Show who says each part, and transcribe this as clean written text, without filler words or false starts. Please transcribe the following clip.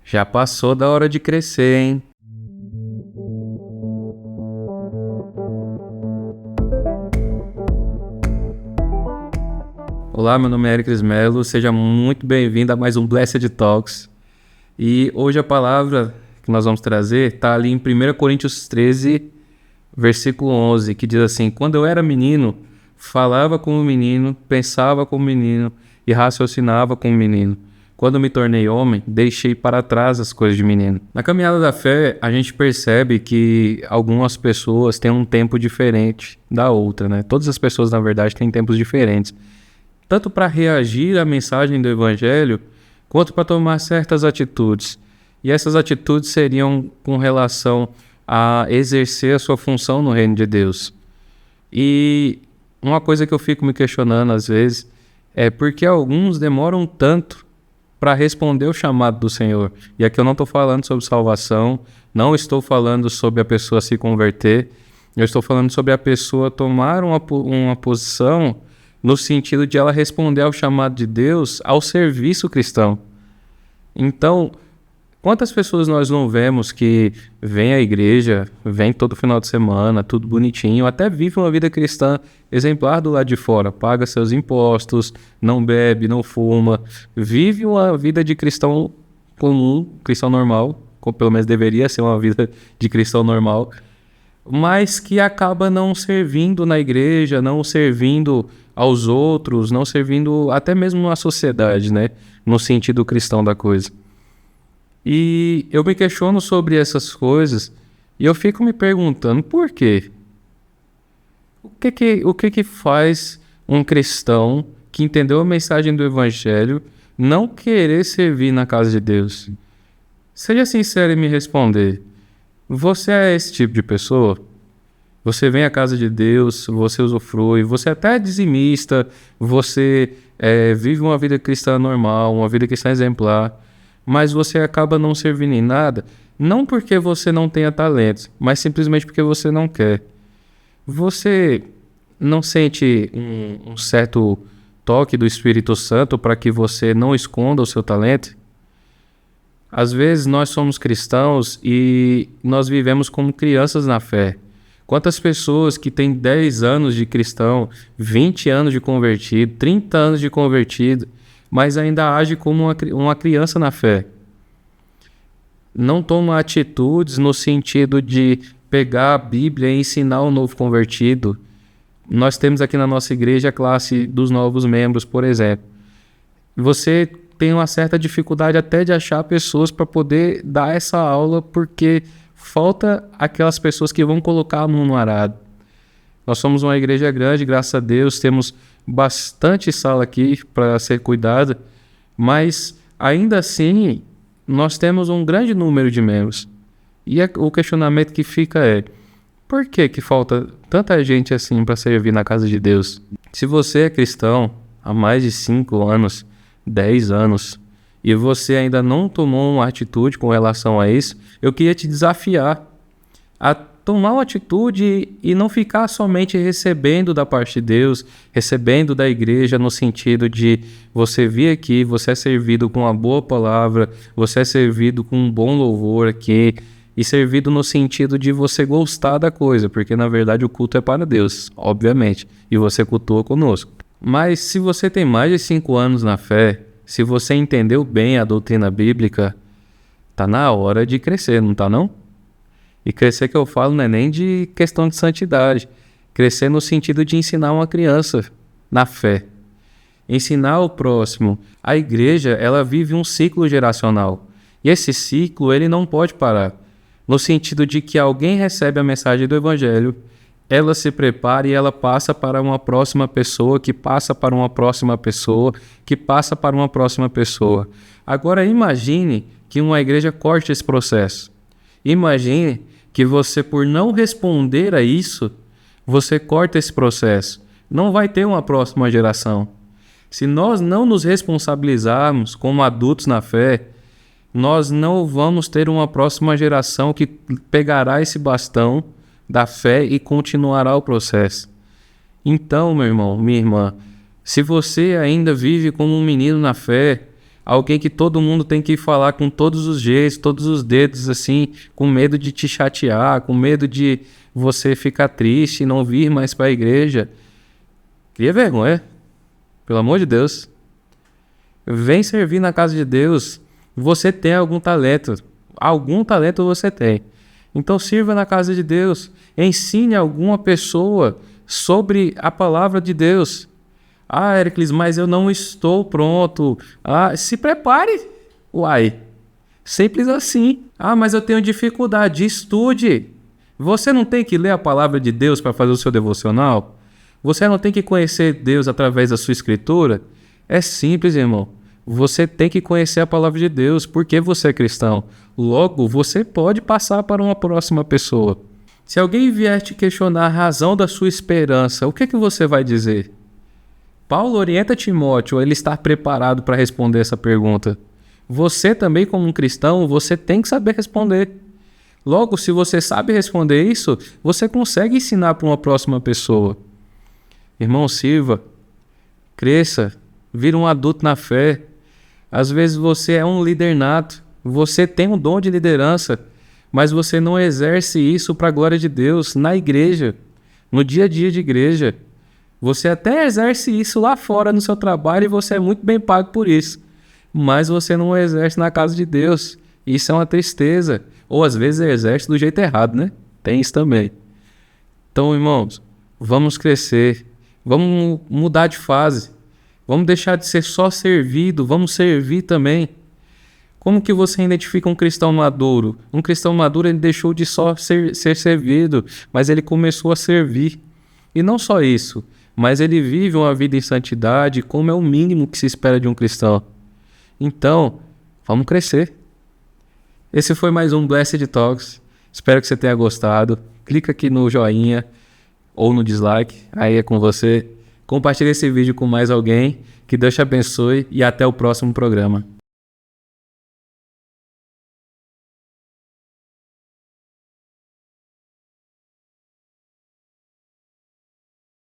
Speaker 1: Já passou da hora de crescer, hein? Olá, meu nome é Ericles Melo, seja muito bem-vindo a mais um Blessed Talks. E hoje a palavra que nós vamos trazer está ali em 1 Coríntios 13, versículo 11, que diz assim: quando eu era menino, falava como menino, pensava como menino e raciocinava como menino. Quando me tornei homem, deixei para trás as coisas de menino. Na caminhada da fé, a gente percebe que algumas pessoas têm um tempo diferente da outra, né? Todas as pessoas, na verdade, têm tempos diferentes. Tanto para reagir à mensagem do Evangelho, quanto para tomar certas atitudes. E essas atitudes seriam com relação a exercer a sua função no reino de Deus. E uma coisa que eu fico me questionando às vezes é por que alguns demoram tanto para responder o chamado do Senhor. E aqui eu não estou falando sobre salvação, não estou falando sobre a pessoa se converter, eu estou falando sobre a pessoa tomar uma posição no sentido de ela responder ao chamado de Deus ao serviço cristão. Então, quantas pessoas nós não vemos que vêm à igreja, vêm todo final de semana, tudo bonitinho, até vive uma vida cristã exemplar do lado de fora, paga seus impostos, não bebe, não fuma, vive uma vida de cristão comum, cristão normal, como pelo menos deveria ser uma vida de cristão normal, mas que acaba não servindo na igreja, não servindo aos outros, não servindo até mesmo à sociedade, né? No sentido cristão da coisa. E eu me questiono sobre essas coisas e eu fico me perguntando por quê? O que faz um cristão que entendeu a mensagem do Evangelho não querer servir na casa de Deus? Seja sincero em me responder. Você é esse tipo de pessoa? Você vem à casa de Deus, você usufrui, você até é dizimista, você vive uma vida cristã normal, uma vida cristã exemplar, mas você acaba não servindo em nada, não porque você não tenha talentos, mas simplesmente porque você não quer. Você não sente um certo toque do Espírito Santo para que você não esconda o seu talento? Às vezes nós somos cristãos e nós vivemos como crianças na fé. Quantas pessoas que têm 10 anos de cristão, 20 anos de convertido, 30 anos de convertido, mas ainda age como uma criança na fé. Não toma atitudes no sentido de pegar a Bíblia e ensinar o novo convertido. Nós temos aqui na nossa igreja a classe dos novos membros, por exemplo. Você tem uma certa dificuldade até de achar pessoas para poder dar essa aula, porque falta aquelas pessoas que vão colocar a mão no arado. Nós somos uma igreja grande, graças a Deus, temos bastante sala aqui para ser cuidada, mas ainda assim nós temos um grande número de membros. E o questionamento que fica é: por que falta tanta gente assim para servir na casa de Deus? Se você é cristão há mais de 5 anos, 10 anos, e você ainda não tomou uma atitude com relação a isso, eu queria te desafiar a tomar uma atitude e não ficar somente recebendo da parte de Deus, recebendo da igreja no sentido de você vir aqui, você é servido com uma boa palavra, você é servido com um bom louvor aqui, e servido no sentido de você gostar da coisa, porque na verdade o culto é para Deus, obviamente, e você cultua conosco. Mas se você tem mais de 5 anos na fé, se você entendeu bem a doutrina bíblica, tá na hora de crescer, não tá não? E crescer que eu falo não é nem de questão de santidade. Crescer no sentido de ensinar uma criança na fé. Ensinar o próximo. A igreja, ela vive um ciclo geracional. E esse ciclo, ele não pode parar. No sentido de que alguém recebe a mensagem do Evangelho, ela se prepara e ela passa para uma próxima pessoa, que passa para uma próxima pessoa, que passa para uma próxima pessoa. Agora imagine que uma igreja corte esse processo. Imagine que você, por não responder a isso, você corta esse processo. Não vai ter uma próxima geração. Se nós não nos responsabilizarmos como adultos na fé, nós não vamos ter uma próxima geração que pegará esse bastão da fé e continuará o processo. Então, meu irmão, minha irmã, se você ainda vive como um menino na fé, Alguém que todo mundo tem que falar com todos os jeitos, todos os dedos, assim, com medo de te chatear, com medo de você ficar triste e não vir mais para a igreja. Cria vergonha. Pelo amor de Deus. Vem servir na casa de Deus. Você tem algum talento. Algum talento você tem. Então sirva na casa de Deus. Ensine alguma pessoa sobre a palavra de Deus. Ah, Éricles, mas eu não estou pronto. Ah, se prepare. Uai, simples assim. Ah, mas eu tenho dificuldade. Estude. Você não tem que ler a palavra de Deus para fazer o seu devocional? Você não tem que conhecer Deus através da sua escritura? É simples, irmão. Você tem que conhecer a palavra de Deus porque você é cristão. Logo, você pode passar para uma próxima pessoa. Se alguém vier te questionar a razão da sua esperança, o que você vai dizer? Paulo orienta Timóteo a ele estar preparado para responder essa pergunta. Você também, como um cristão, você tem que saber responder. Logo, se você sabe responder isso, você consegue ensinar para uma próxima pessoa. Irmão, sirva, cresça, vira um adulto na fé. Às vezes você é um líder nato, você tem um dom de liderança, mas você não exerce isso para a glória de Deus na igreja, no dia a dia de igreja. Você até exerce isso lá fora no seu trabalho e você é muito bem pago por isso, mas você não exerce na casa de Deus. Isso é uma tristeza. Ou às vezes exerce do jeito errado, né? Tem isso também. Então, irmãos, vamos crescer, vamos mudar de fase, vamos deixar de ser só servido, vamos servir também. Como que você identifica um cristão maduro? Um cristão maduro, ele deixou de só ser servido, mas ele começou a servir. E não só isso, mas ele vive uma vida em santidade, como é o mínimo que se espera de um cristão. Então, vamos crescer. Esse foi mais um Blessed Talks. Espero que você tenha gostado. Clica aqui no joinha ou no dislike, aí é com você. Compartilhe esse vídeo com mais alguém. Que Deus te abençoe e até o próximo programa.